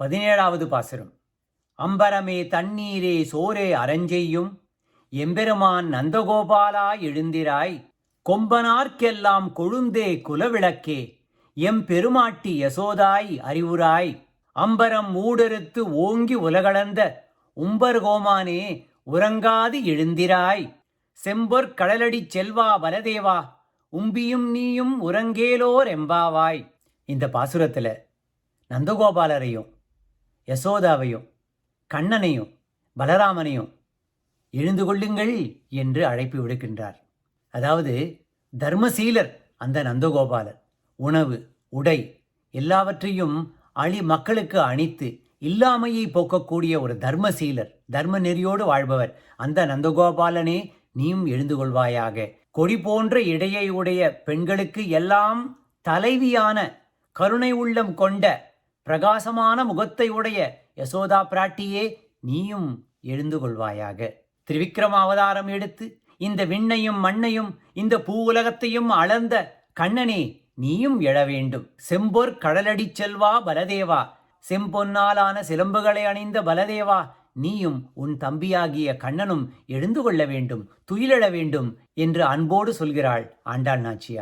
17வது பாசுரம். அம்பரமே தண்ணீரே சோரே அரஞ்செய்யும் எம்பெருமான் நந்தகோபாலா எழுந்திராய், கொம்பனார்க்கெல்லாம் கொழுந்தே குலவிளக்கே எம்பெருமாட்டி யசோதாய் அறிவுராய், அம்பரம் மூடறுத்து ஓங்கி உலகளந்த உம்பர்கோமானே உறங்காது எழுந்திராய், செம்பொற் கடலடிச் செல்வா பலதேவா உம்பியும் நீயும் உறங்கேலோர் எம்பாவாய். இந்த பாசுரத்தில் நந்தகோபாலரையும் யசோதாவையும் கண்ணனையும் பலராமனையும் எழுந்து கொள்ளுங்கள் என்று அழைப்பு விடுக்கின்றார். அதாவது தர்மசீலர் அந்த நந்தகோபாலர். உணவு உடை எல்லாவற்றையும் மக்களுக்கு அணித்து இல்லாமையை போக்கக்கூடிய ஒரு தர்மசீலர், தர்ம நெறியோடு வாழ்பவர் அந்த நந்தகோபாலனே நீயும் எழுந்து கொள்வாயாக. கொடி போன்ற இடையை உடைய பெண்களுக்கு எல்லாம் தலைவியான கருணை உள்ளம் கொண்ட பிரகாசமான முகத்தை உடைய யசோதா பிராட்டியே நீயும் எழுந்து கொள்வாயாக. திரிவிக்ரம அவதாரம் எடுத்து இந்த விண்ணையும் மண்ணையும் இந்த பூ உலகத்தையும் அளந்த கண்ணனே நீயும் எழ வேண்டும். செம்பொற் கடலடி செல்வா பலதேவா, செம்பொன்னாலான சிலம்புகளை அணிந்த பலதேவா நீயும் உன் தம்பியாகிய கண்ணனும் எழுந்து கொள்ள வேண்டும், துயிலெழ வேண்டும் என்று அன்போடு சொல்கிறாள் ஆண்டாள் நாச்சியார்.